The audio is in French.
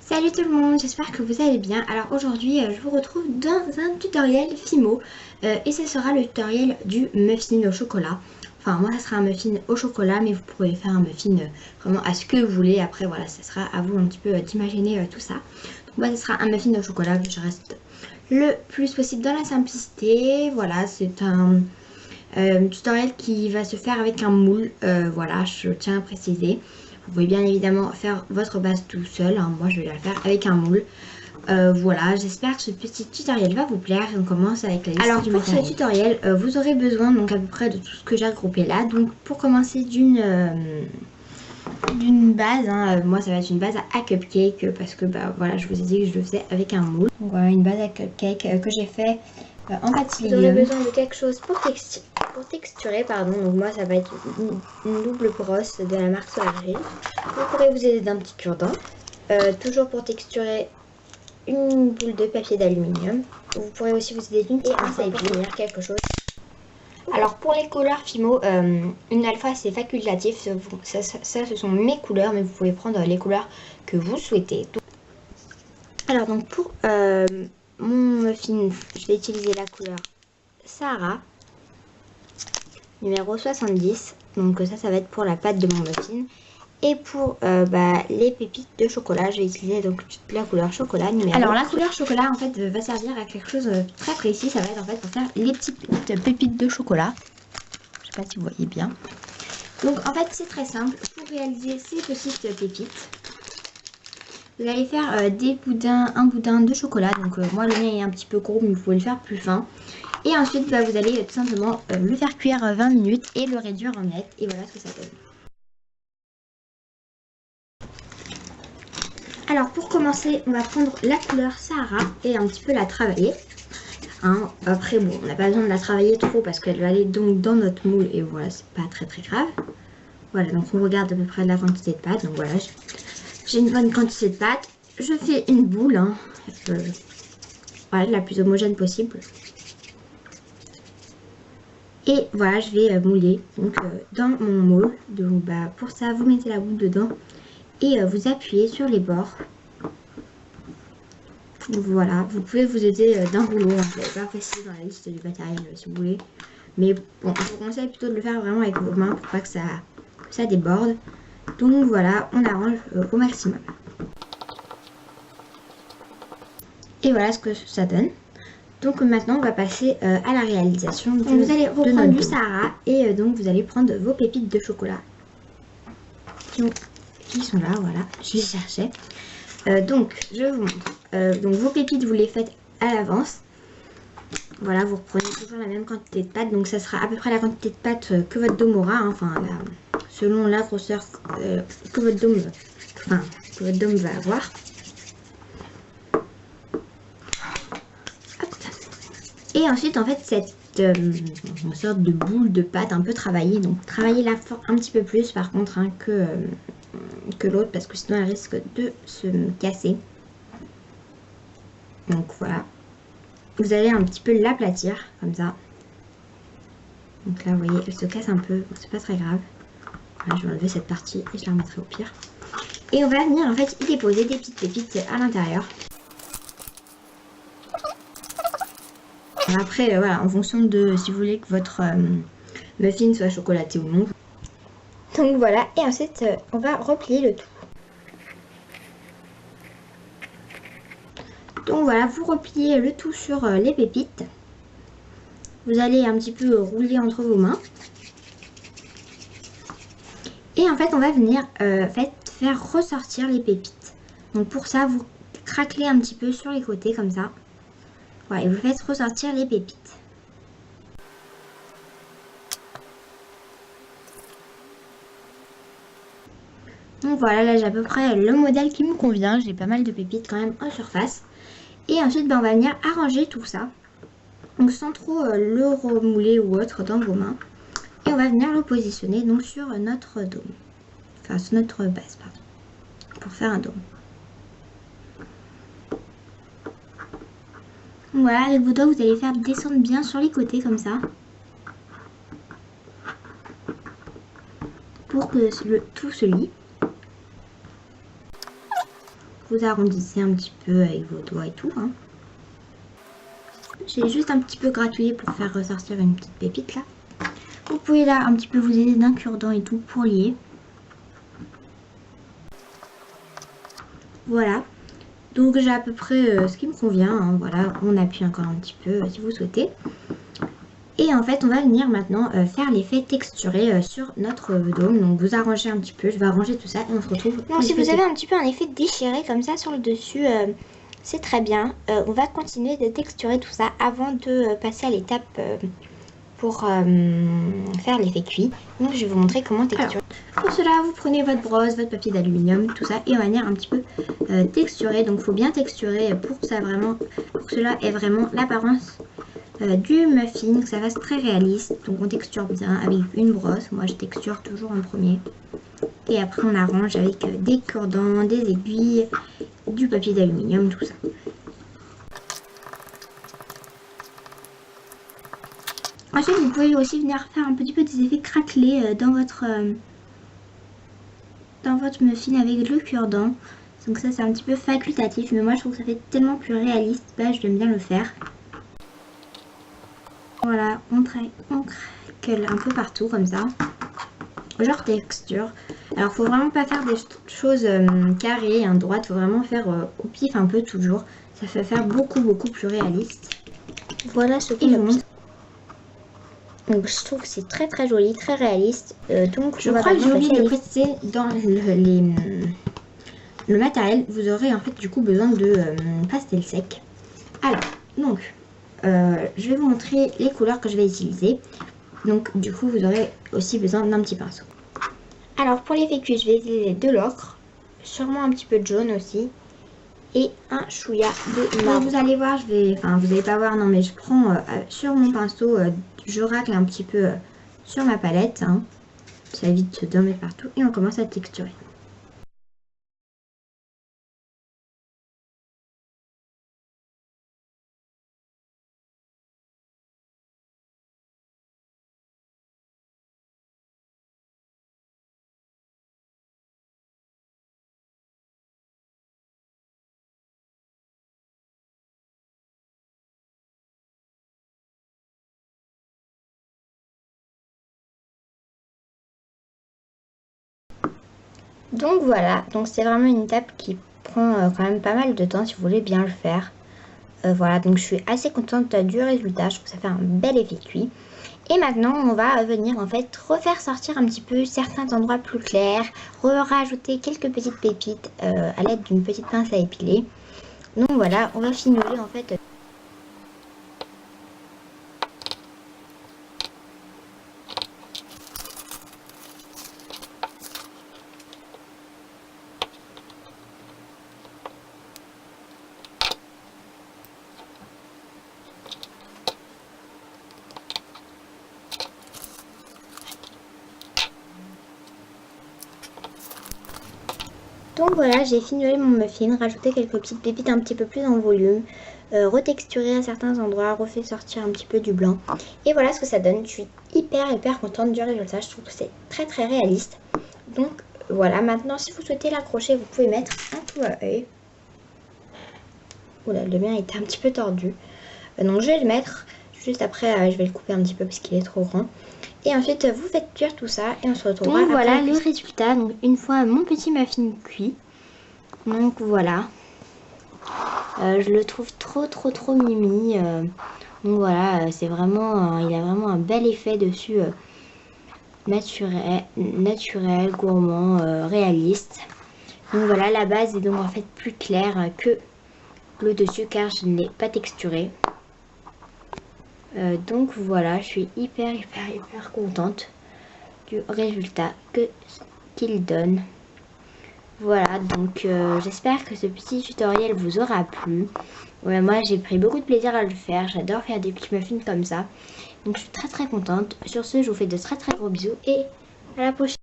Salut tout le monde, j'espère que vous allez bien. Alors aujourd'hui je vous retrouve dans un tutoriel Fimo et ce sera le tutoriel du muffin au chocolat. Enfin moi ça sera un muffin au chocolat mais vous pourrez faire un muffin vraiment à ce que vous voulez. Après voilà, ça sera à vous un petit peu d'imaginer tout ça. Donc moi ça sera un muffin au chocolat, je reste le plus possible dans la simplicité. Voilà, c'est un tutoriel qui va se faire avec un moule, voilà, je tiens à préciser. Vous pouvez bien évidemment faire votre base tout seul, hein. Moi je vais la faire avec un moule. Voilà, j'espère que ce petit tutoriel va vous plaire et on commence avec la liste du matériel. Alors pour ce tutoriel, vous aurez besoin donc à peu près de tout ce que j'ai regroupé là. Donc pour commencer d'une base, hein, moi ça va être une base à cupcake parce que bah voilà, je vous ai dit que je le faisais avec un moule. Donc voilà, une base à cupcake que j'ai fait en pâtisserie. Vous aurez besoin de quelque chose pour texturer, pardon. Donc moi ça va être une double brosse de la marque Solarée. Vous pourrez vous aider d'un petit cure-dent. Toujours pour texturer, une boule de papier d'aluminium. Vous pourrez aussi vous aider d'une petite pince à finir quelque chose. Alors pour les couleurs Fimo, une alpha c'est facultatif, ça ce sont mes couleurs, mais vous pouvez prendre les couleurs que vous souhaitez. Alors donc pour mon muffin, je vais utiliser la couleur Sahara, numéro 70. Donc ça va être pour la pâte de mon muffin. Et pour les pépites de chocolat, je vais utiliser donc la couleur chocolat numéro. Alors la couleur chocolat en fait va servir à quelque chose de très précis. Ça va être en fait pour faire les petites pépites de chocolat. Je sais pas si vous voyez bien. Donc en fait c'est très simple. Pour réaliser ces petites pépites, vous allez faire un boudin de chocolat. Donc moi le mien est un petit peu gros, mais vous pouvez le faire plus fin. Et ensuite vous allez tout simplement le faire cuire 20 minutes et le réduire en miettes. Et voilà ce que ça donne. Alors pour commencer, on va prendre la couleur Sahara et un petit peu la travailler. Hein, après bon, on n'a pas besoin de la travailler trop parce qu'elle va aller donc dans notre moule et voilà, c'est pas très grave. Voilà, donc on regarde à peu près la quantité de pâte. Donc voilà, j'ai une bonne quantité de pâte. Je fais une boule, hein, voilà, la plus homogène possible. Et voilà, je vais mouler donc dans mon moule. Donc pour ça, vous mettez la boule dedans et vous appuyez sur les bords. Voilà, vous pouvez vous aider d'un rouleau, hein. Je ne l'avais pas précisé dans la liste du matériel si vous voulez. Mais bon, je vous conseille plutôt de le faire vraiment avec vos mains pour pas que ça déborde. Donc voilà, on arrange au maximum. Et voilà ce que ça donne. Donc maintenant on va passer à la réalisation. Donc vous allez reprendre du Sahara et donc vous allez prendre vos pépites de chocolat qui sont là, voilà, je les cherchais. Donc je vous montre. Donc vos pépites vous les faites à l'avance. Voilà, vous reprenez toujours la même quantité de pâte. Donc ça sera à peu près la quantité de pâte que votre dôme aura, hein, enfin selon la grosseur que votre dôme va avoir. Hop. Et ensuite en fait cette sorte de boule de pâte un peu travaillée. Donc travaillez-la un petit peu plus par contre, hein, que l'autre parce que sinon elle risque de se casser. Donc voilà, vous allez un petit peu l'aplatir comme ça. Donc là vous voyez elle se casse un peu, bon, c'est pas très grave. Voilà, je vais enlever cette partie et je la remettrai au pire. Et on va venir en fait y déposer des petites pépites à l'intérieur. Après voilà, en fonction de si vous voulez que votre muffin soit chocolaté ou non. Donc voilà, et ensuite on va replier le tout. Donc voilà, vous repliez le tout sur les pépites. Vous allez un petit peu rouler entre vos mains. Et en fait, on va venir faire ressortir les pépites. Donc pour ça, vous craquelez un petit peu sur les côtés comme ça. Voilà, et vous faites ressortir les pépites. Donc voilà, là j'ai à peu près le modèle qui me convient. J'ai pas mal de pépites quand même en surface. Et ensuite, on va venir arranger tout ça. Donc sans trop le remouler ou autre dans vos mains. Et on va venir le positionner donc sur notre dôme. Enfin sur notre base, pardon. Pour faire un dôme. Voilà, avec vos doigts, vous allez faire descendre bien sur les côtés comme ça. Pour que tout se lie. Vous vous arrondissez un petit peu avec vos doigts et tout. Hein. J'ai juste un petit peu gratouillé pour faire ressortir une petite pépite là. Vous pouvez là un petit peu vous aider d'un cure-dent et tout pour lier. Voilà. Donc j'ai à peu près ce qui me convient. Hein. Voilà, on appuie encore un petit peu si vous souhaitez. Et en fait, on va venir maintenant faire l'effet texturé sur notre dôme. Donc vous arrangez un petit peu, je vais arranger tout ça et on se retrouve. Donc si vous avez un petit peu un effet déchiré comme ça sur le dessus, c'est très bien. On va continuer de texturer tout ça avant de passer à l'étape pour faire l'effet cuit. Donc je vais vous montrer comment texturer. Alors, pour cela, vous prenez votre brosse, votre papier d'aluminium, tout ça, et on va venir un petit peu texturer. Donc il faut bien texturer pour que cela ait vraiment l'apparence du muffin, que ça fasse très réaliste. Donc on texture bien avec une brosse. Moi je texture toujours en premier. Et après on arrange avec des cure-dents, des aiguilles, du papier d'aluminium, tout ça. Ensuite vous pouvez aussi venir faire un petit peu des effets craquelés dans votre muffin avec le cure-dent. Donc ça c'est un petit peu facultatif, mais moi je trouve que ça fait tellement plus réaliste. Là je j'aime bien le faire. Voilà, on craquelle un peu partout comme ça. Genre texture. Alors faut vraiment pas faire des choses carrées, droites. Faut vraiment faire au pif un peu toujours. Ça fait faire beaucoup plus réaliste. Voilà ce que je montre. Donc je trouve que c'est très joli, très réaliste. Donc je crois que j'ai oublié de préciser dans le matériel. Vous aurez en fait du coup besoin de pastel sec. Alors donc je vais vous montrer les couleurs que je vais utiliser. Donc du coup vous aurez aussi besoin d'un petit pinceau. Alors pour l'effet cuit, je vais utiliser de l'ocre, sûrement un petit peu de jaune aussi, et un chouïa de marron. Vous allez voir, vous allez pas voir, non mais je prends sur mon pinceau, je racle un petit peu sur ma palette, hein. Ça évite de dormir partout et on commence à texturer. Donc voilà, donc c'est vraiment une étape qui prend quand même pas mal de temps si vous voulez bien le faire. Voilà, donc je suis assez contente du résultat, je trouve que ça fait un bel effet cuit. Et maintenant on va venir en fait refaire sortir un petit peu certains endroits plus clairs, rajouter quelques petites pépites à l'aide d'une petite pince à épiler. Donc voilà, on va finoler en fait. Donc voilà, j'ai finolé mon muffin, rajouté quelques petites pépites un petit peu plus en volume, retexturé à certains endroits, refait sortir un petit peu du blanc. Et voilà ce que ça donne. Je suis hyper contente du résultat. Je trouve que c'est très réaliste. Donc voilà, maintenant si vous souhaitez l'accrocher, vous pouvez mettre un clou à œil. Oula, le mien était un petit peu tordu. Donc je vais le mettre. Juste après, je vais le couper un petit peu parce qu'il est trop grand. Et ensuite, vous faites cuire tout ça et on se retrouvera. Donc voilà le résultat. Donc une fois mon petit muffin cuit. Donc voilà. Je le trouve trop mimi. Donc voilà, c'est vraiment, il a vraiment un bel effet dessus. Naturel, gourmand, réaliste. Donc voilà, la base est donc en fait plus claire que le dessus car je ne l'ai pas texturé. Donc voilà, je suis hyper contente du résultat qu'il donne. Voilà, donc j'espère que ce petit tutoriel vous aura plu. Ouais, moi j'ai pris beaucoup de plaisir à le faire, j'adore faire des petits muffins comme ça. Donc je suis très contente. Sur ce, je vous fais de très gros bisous et à la prochaine.